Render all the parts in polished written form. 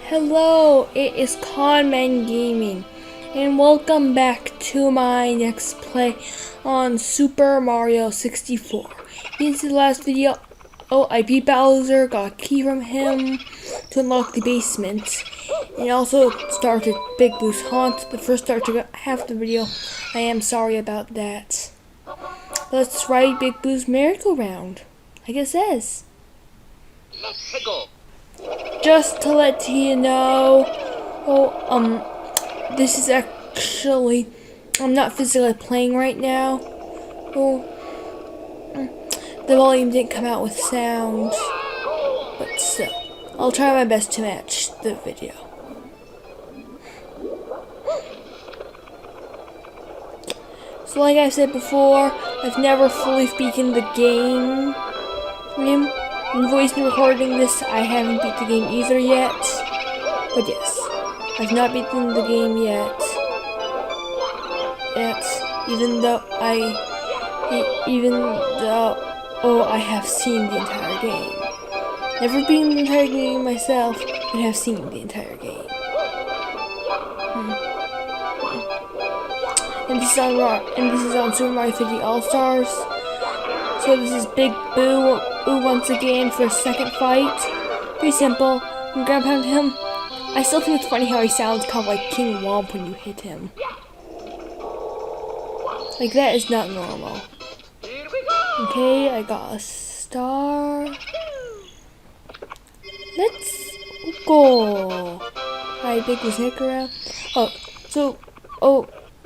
Hello, it is Conman Gaming, and welcome back to my next play on Super Mario 64. In the last video, I beat Bowser, got a key from him to unlock the basement, and also started Big Boo's Haunt. But first start to half the video, I am sorry about that. Let's ride Big Boo's merry-go-round, like it says. Let's go. Just to let you know, this is actually, I'm not physically playing right now. The volume didn't come out with sound, but still, I'll try my best to match the video. So like I said before, I've never fully beaten the game. In voice recording this, I haven't beat the game either yet. But yes, I've not beaten the game yet. Even though I have seen the entire game. Never beaten the entire game myself, but have seen the entire game. And this is on Super Mario 3D All-Stars. So this is Big Boo once again for a second fight. Pretty simple. I'm gonna pound him. I still think it's funny how he sounds kind of like King Womp when you hit him. Like, that is not normal. Okay, I got a star. Let's go. Alright, Big Boo's heck around.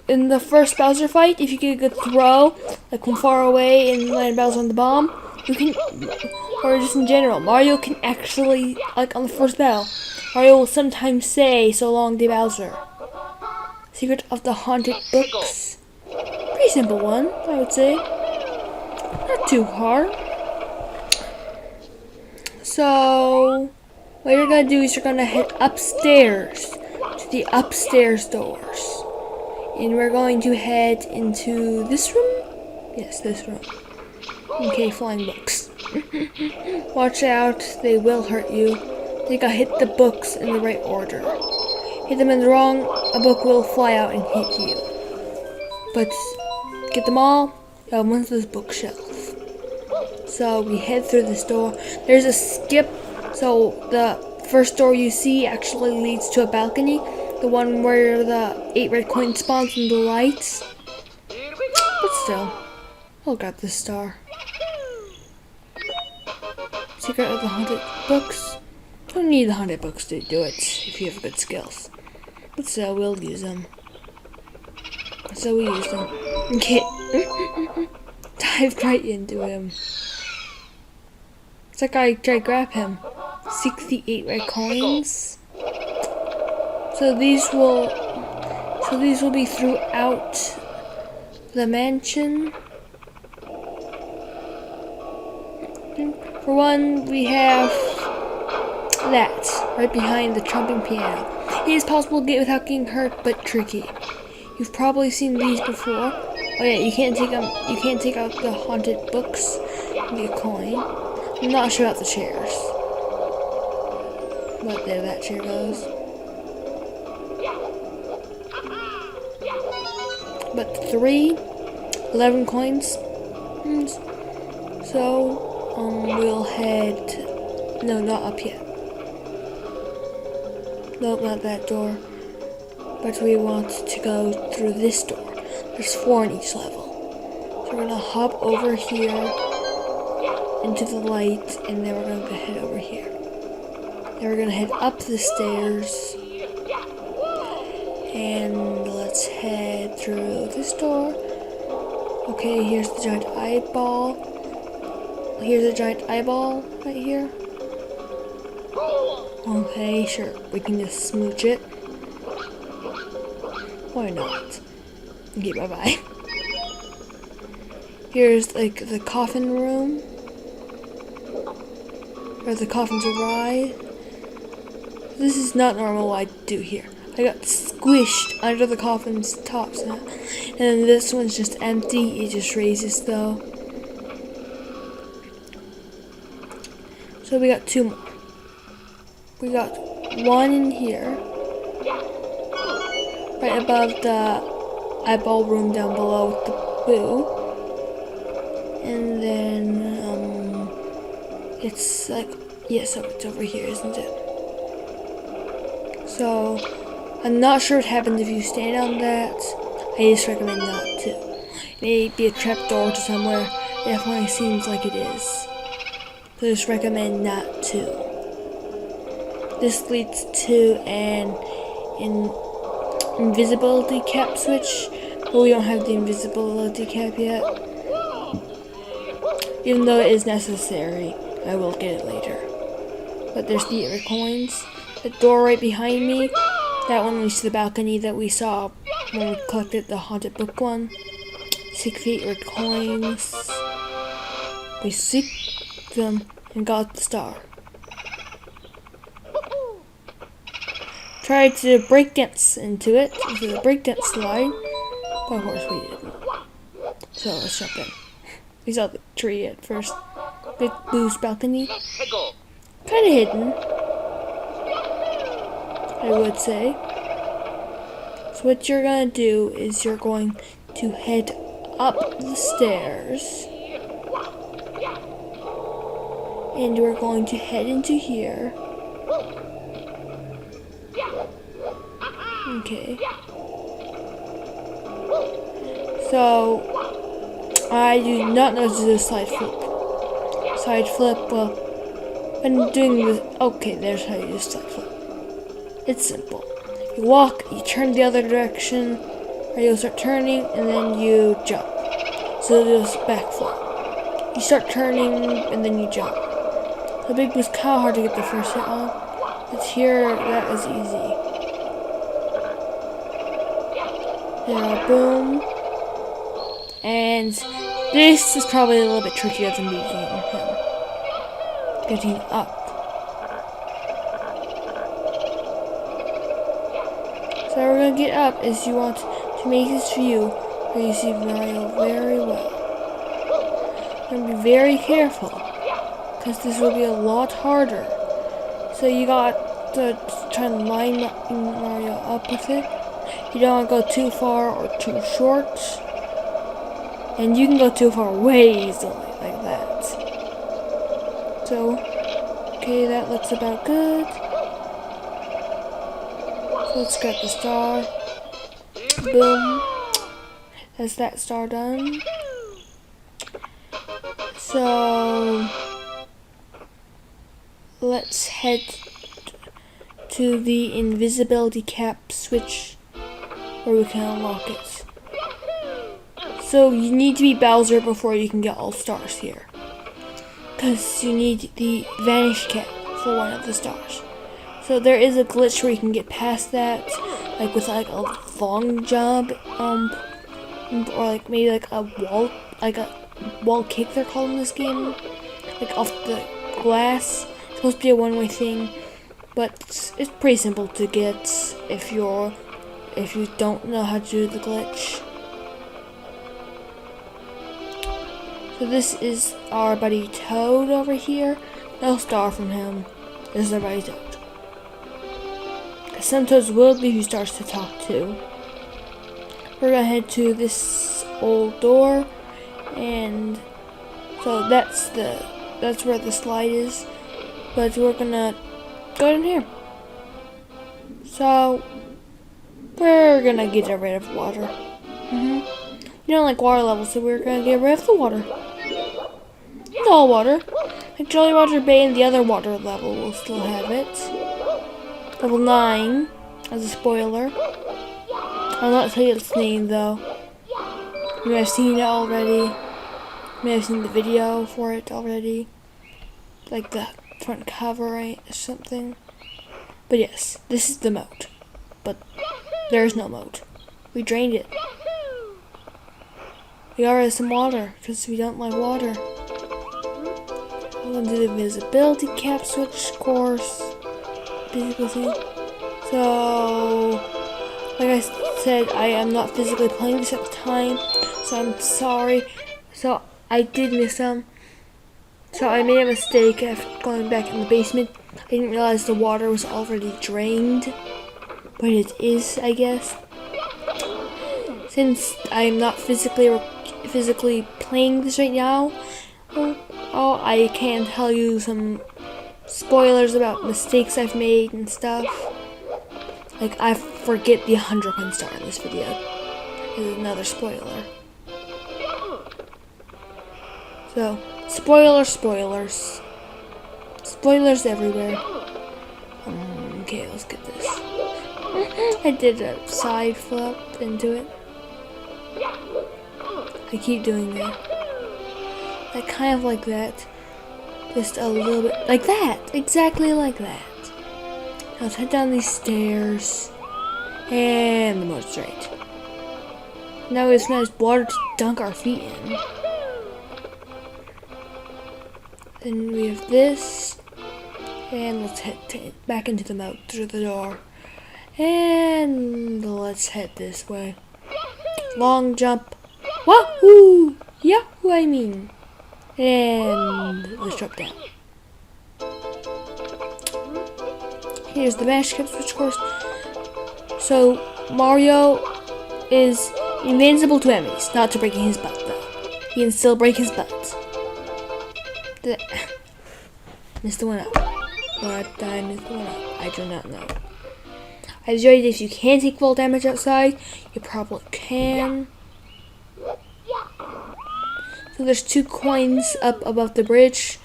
In the first Bowser fight, if you get a good throw, like from far away and land Bowser on the bomb, you can, or just in general, Mario can actually, like on the first battle, Mario will sometimes say, "So long, day Bowser." Secret of the Haunted Books. Pretty simple one, I would say. Not too hard. So, what you're gonna do is you're gonna head upstairs to the upstairs doors. And we're going to head into this room? Yes, this room. Okay, flying books. Watch out, they will hurt you. You gotta hit the books in the right order. Hit them in the wrong, a book will fly out and hit you. But get them all, onto this bookshelf. So we head through this door. There's a skip, so the first door you see actually leads to a balcony. The one where the 8 red coins spawns and the lights. But still, I'll grab this star. Secret of the Haunted Books. Don't need the Haunted Books to do it if you have good skills. But still, we'll use them. So we use them. Okay. Dived right into him. It's like I tried to grab him. 68 red coins. So these will be throughout the mansion. For one, we have that right behind the trumping piano. It is possible to get without getting hurt, but tricky. You've probably seen these before. Oh yeah, you can't take them. You can't take out the haunted books and get a coin. I'm not sure about the chairs, but there that chair goes. But 11 coins. So, we'll head, no, not up yet. No, not that door. But we want to go through this door. There's 4 in each level. So we're gonna hop over here into the light, and then we're gonna head over here. Then we're gonna head up the stairs. And let's head through this door. Okay, here's the giant eyeball. Here's a giant eyeball right here. Okay, sure. We can just smooch it. Why not? Okay, bye-bye. Here's like the coffin room. Where the coffins arrive. This is not normal what I do here. I got squished under the coffin's tops, and then this one's just empty. It just raises though. So we got 2 more. We got one in here, right above the eyeball room down below with the boo. And then, it's like, yes, it's over here, isn't it? So, I'm not sure what happens if you stand on that. I just recommend not to. Maybe a trapdoor to somewhere. It definitely seems like it is. So just recommend not to. This leads to an invisibility cap switch, but we don't have the invisibility cap yet. Even though it is necessary, I will get it later. But there's the 8 red coins. The door right behind me, that one leads to the balcony that we saw when we collected the haunted book one. 68 red coins. We seeked them and got the star. Tried to breakdance into it, into the breakdance slide, but of course we didn't. So let's jump in. We saw the tree at first. Big Boo's balcony. Hego. Kinda hidden, I would say. So what you're gonna do is you're going to head up the stairs. And we're going to head into here. Okay. So, I do not know how to do a slide flip. Side flip, well, when doing this, okay, there's how you do slide flip. It's simple. You walk, you turn the other direction, or you'll start turning, and then you jump. So there's backflip. You start turning, and then you jump. The big was kind of hard to get the first hit on, but here, that is easy. There, boom. And this is probably a little bit trickier than beating him. Getting up. So how we're gonna get up is you want to make this view where you see Mario very well. You're gonna be very careful, because this will be a lot harder. So you got to try and line Mario up with it. You don't want to go too far or too short. And you can go too far way easily, like that. So, okay, that looks about good. So let's get the star. Boom. That's that star done. So, let's head to the invisibility cap switch where we can unlock it. So you need to be Bowser before you can get all stars here. Because you need the vanish cap for one of the stars. So there is a glitch where you can get past that, like with like a long jump, or like maybe like a wall kick they're called in this game, like off the glass. It's supposed to be a one-way thing, but it's pretty simple to get if you don't know how to do the glitch. So this is our buddy Toad over here. No star from him. This is our buddy Toad. Some Toads will give you stars to talk to. We're gonna head to this old door, and so that's where the slide is. But we're gonna go in here. So we're gonna get rid of water. We don't like water levels, so we're gonna get rid of the water. It's all water. Like Jolly Roger Bay and the other water level will still have it. Level 9, as a spoiler. I'll not tell you its name though. You may have seen it already. You may have seen the video for it already. Like the front cover, right? Or something. But yes, this is the moat. But there is no moat. We drained it. We got rid of some water, because we don't like water. I'm going to do the invisibility cap switch course. Basically. So, like I said, I am not physically playing this at the time, so I'm sorry. So, I did miss some. So, I made a mistake of going back in the basement I didn't realize the water was already drained, but it is, I guess. Since I'm not physically playing this right now, I can tell you some spoilers about mistakes I've made and stuff. Like, I forget the 100 star in this video. This is another spoiler. So, spoilers. Spoilers everywhere. Okay, let's get this. I did a side flip into it. I keep doing that. Like, kind of like that. Just a little bit like that. Exactly like that. Now let's head down these stairs. And the moat's right. Now it's nice water to dunk our feet in. Then we have this. And let's head back into the moat through the door. And let's head this way. Long jump. Wahoo! Yahoo, I mean. And let's drop down. Here's the mash cap switch course. So Mario is invincible to enemies, not to breaking his butt though. He can still break his butt. Missed the one up. But I missed the one up. I do not know. I enjoyed if you can take full damage outside, you probably can. So there's 2 coins up above the bridge.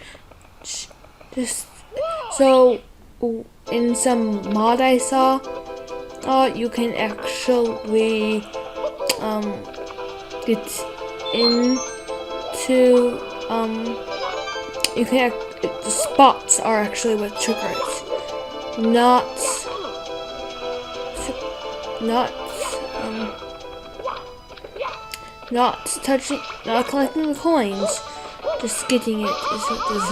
Just so in some mod I saw, you can actually get into you can the spots are actually what trigger it, not touching, not collecting the coins, just getting it is what does.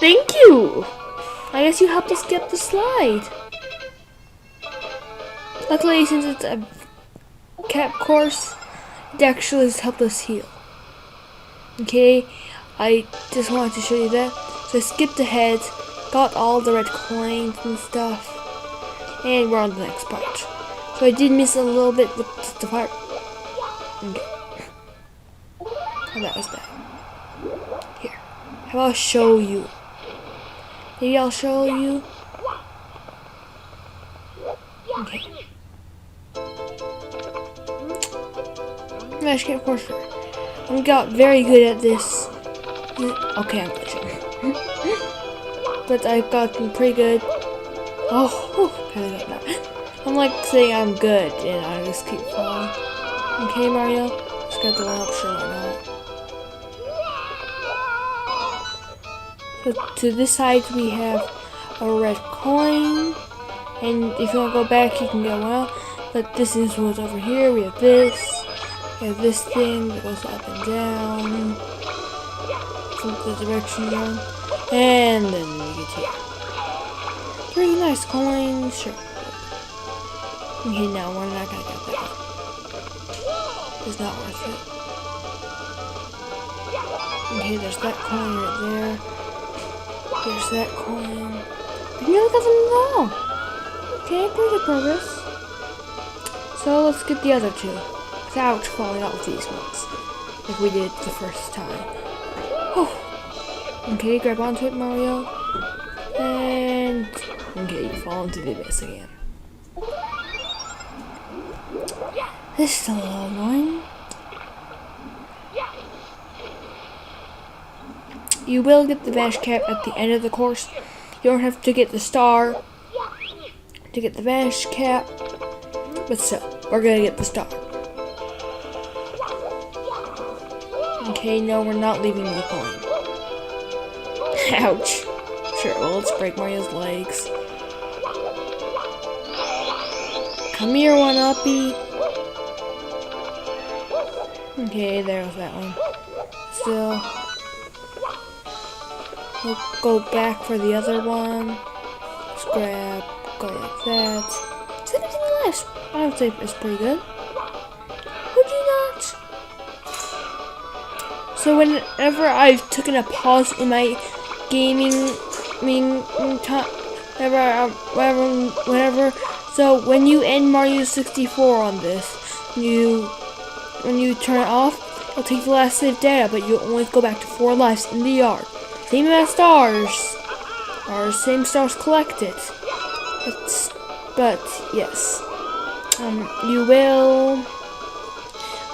Thank you! I guess you helped us get the slide. Luckily, since it's a cap course, it actually has helped us heal. Okay, I just wanted to show you that. So I skipped ahead, got all the red coins and stuff, and we're on the next part. So I did miss a little bit with the part. Okay. Oh, that was bad. Here. How about I show you? Maybe I'll show you. Okay. Mash cap course. I got very good at this. Okay, I'm glitching. But I've gotten pretty good. Oh, barely got that. I'm like saying I'm good, and I just keep falling. Okay, Mario, let's get the one up, sure, why not? So to this side we have a red coin, and if you want to go back, you can get one out. But this is what's over here. We have this thing that goes up and down, flip the direction down, and then we get here. Pretty nice coins, sure. Okay, now we're not gonna get that. It's not worth it. Okay, there's that coin right there. There's that coin. We nearly got them all. Okay, pretty good progress. So let's get the other 2. Without falling out with these ones, like we did the first time. Oh. Okay, grab onto it, Mario. And okay, you fall into the abyss again. This is a little annoying. You will get the Vash Cap at the end of the course. You don't have to get the star to get the Vash Cap, but still, we're gonna get the star. Okay, no, we're not leaving the coin. Ouch. Sure, well, let's break Mario's legs. Come here, one-uppy. Okay, there's that one. Still. We'll go back for the other one. Let's grab, go like that. 17 lives. I would say it's pretty good. Would you not? So whenever I've taken a pause in my gaming whatever. So when you end Mario 64 on this, when you turn it off, it'll take the last saved data, but you'll only go back to 4 lives in the yard. Same amount of stars, or same stars collected. But yes, you will.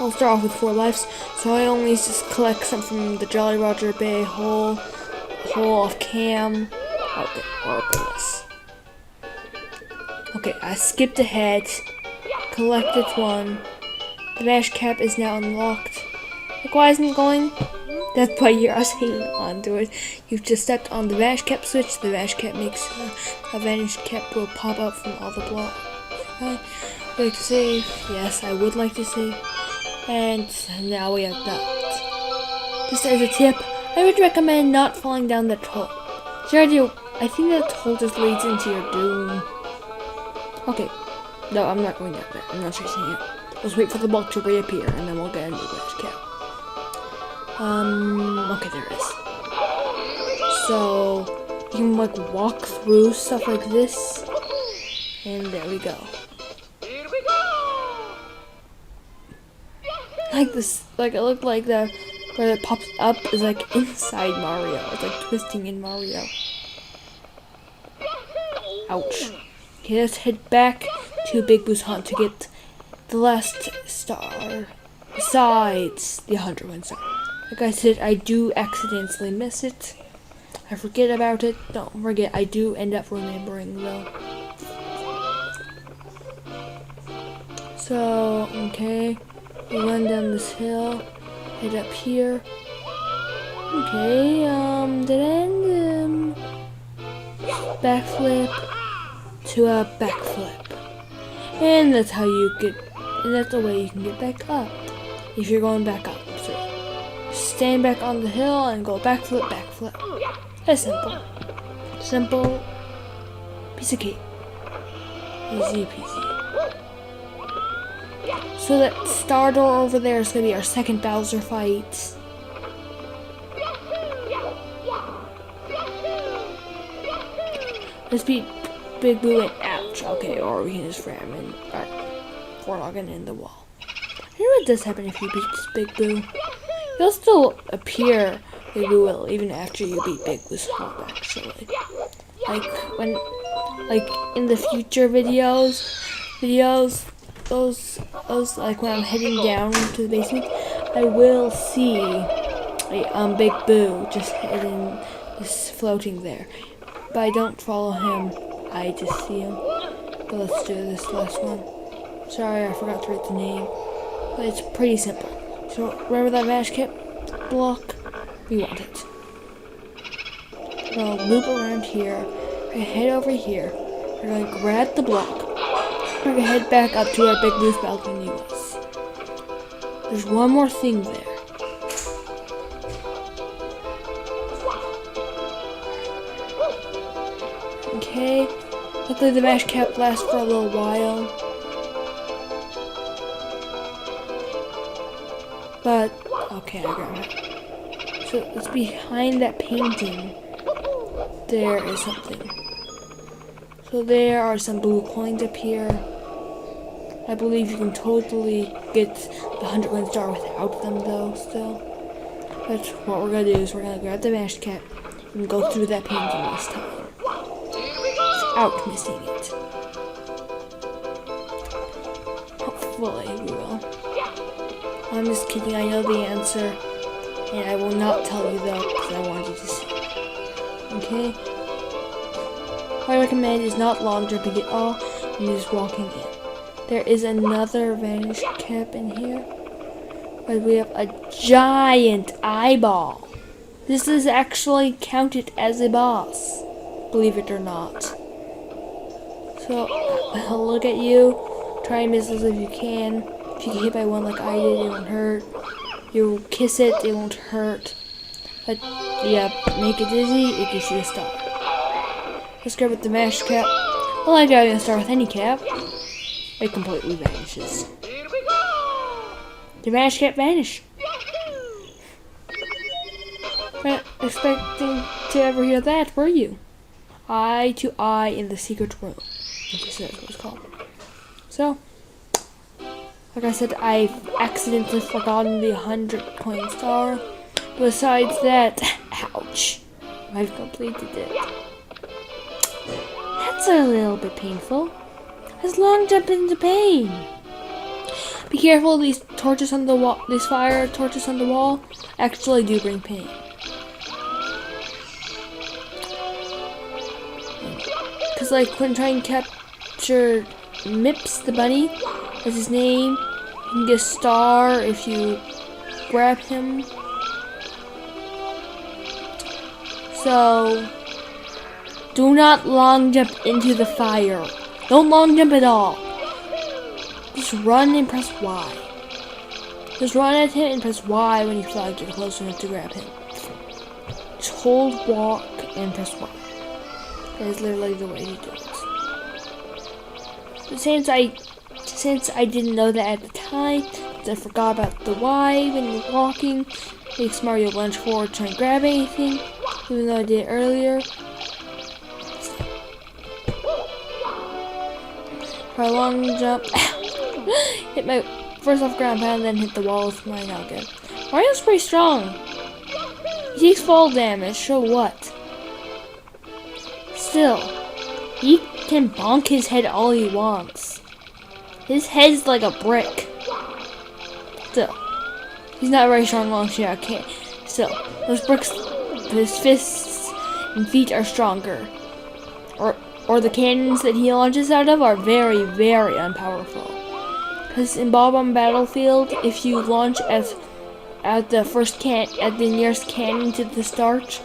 I'll start off with 4 lives, so I only just collect some from the Jolly Roger Bay hole of Cam. Okay, or open this. Okay, I skipped ahead, collected 1. The Vash Cap is now unlocked. Like, why isn't it going? That's why you're hanging onto it. You've just stepped on the Vash Cap switch. The Vash Cap makes a Vanish Cap will pop up from all the blocks. Would you like to save? Yes, I would like to save. And now we have that. Just as a tip, I would recommend not falling down that hole. Sure, I think that hole just leads into your doom. Okay. No, I'm not going down there. I'm not chasing it. Let's wait for the block to reappear, and then we'll get a new Vash Cap. Okay, there it is. So, you can, like, walk through stuff like this. And there we go. Like this, like, it looked like the, where it pops up is, like, inside Mario. It's, like, twisting in Mario. Ouch. Okay, let's head back to Big Boo's Haunt to get the last star, besides the 101 star. Like I said, I do accidentally miss it. I forget about it. Don't forget, I do end up remembering though. So, okay. We run down this hill. Head up here. Okay, then backflip to a backflip. And that's how you get, and that's the way you can get back up. If you're going back up. So stand back on the hill and go backflip, backflip. That's simple. Simple piece of cake. Easy peasy. So that star door over there is going to be our second Bowser fight. Let's beat Big Boo and ouch. Okay, or we can just ram in, or Warlogging in the wall. I know what does happen if you beat Big Boo. He'll still appear, Big Boo will, even after you beat Big Boo's home, actually. Like, when, like, in the future videos, those, like, when I'm heading down to the basement, I will see, like, Big Boo just floating there. But I don't follow him, I just see him. But let's do this last one. Sorry, I forgot to write the name. But it's pretty simple. So, remember that Vash Cap block? We want it. We'll loop around here. We're gonna head over here. We're gonna grab the block. We're gonna head back up to our Big Boo's balcony was. There's one more thing there. Okay. Luckily the Vash Cap lasts for a little while. But, okay, I got it. So, it's behind that painting. There is something. So there are some blue coins up here. I believe you can totally get the 101 star without them though, still. But what we're gonna do is we're gonna grab the Vash Cap and go through that painting this time. Without missing it. Hopefully we will. I'm just kidding, I know the answer. And I will not tell you though, because I want you to see. Okay? What I recommend is not long jumping at all, and just walking in. There is another Vanish Cap in here. But we have a giant eyeball. This is actually counted as a boss. Believe it or not. So, I'll look at you. Try missiles if you can. If you get hit by one like I did, it won't hurt. You kiss it, it won't hurt. But, yeah, make it dizzy, it gives you a star. Let's grab with the Vash Cap. Well, I got a star with any cap. It completely vanishes. The Vash Cap vanish. Not expecting to ever hear that, were you? eye to eye in the secret room. This is what it's called. So, like I said, I've accidentally forgotten the 100 coin star. Besides that, ouch, I've completed it. That's a little bit painful. Has long jump into pain. Be careful, these torches on the wall, these fire torches on the wall actually do bring pain. Cause like when trying to capture Mips the bunny, that's his name, you can get a star if you grab him. So do not long jump into the fire. Don't long jump at all. Just run and press Y. Just run at him and press Y when you feel like you're close enough to grab him. Just hold walk and press Y. That is literally the way to do it. But since I didn't know that at the time, I forgot about the Y when you're walking, it makes Mario lunge forward trying to grab anything, even though I did it earlier. For a long jump, hit my first off ground pound, then hit the wall with my Nugget. Mario's pretty strong. He takes fall damage, so what? Still, he can bonk his head all he wants. His head's like a brick. Still, he's not very strong long shot. Can't. Still, those bricks, his fists and feet are stronger. Or the cannons that he launches out of are very, very unpowerful. Because in Bob-omb Battlefield, if you launch at the nearest cannon to the start,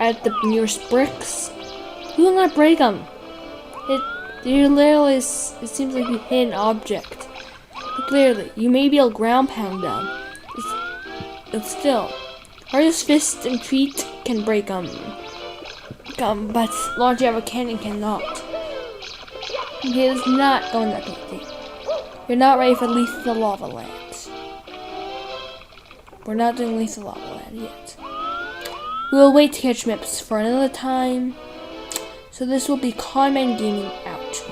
at the nearest bricks, you will not break them. It seems like you hit an object. But clearly, you may be able to ground pound them. But still, Mario's fists and feet can break them. But launching out of a cannon cannot. He is not going that easy. You're not ready for Lethal Lava Land. We're not doing Lethal Lava Land yet. We'll wait to catch Mips for another time. So this will be Conman Gaming out.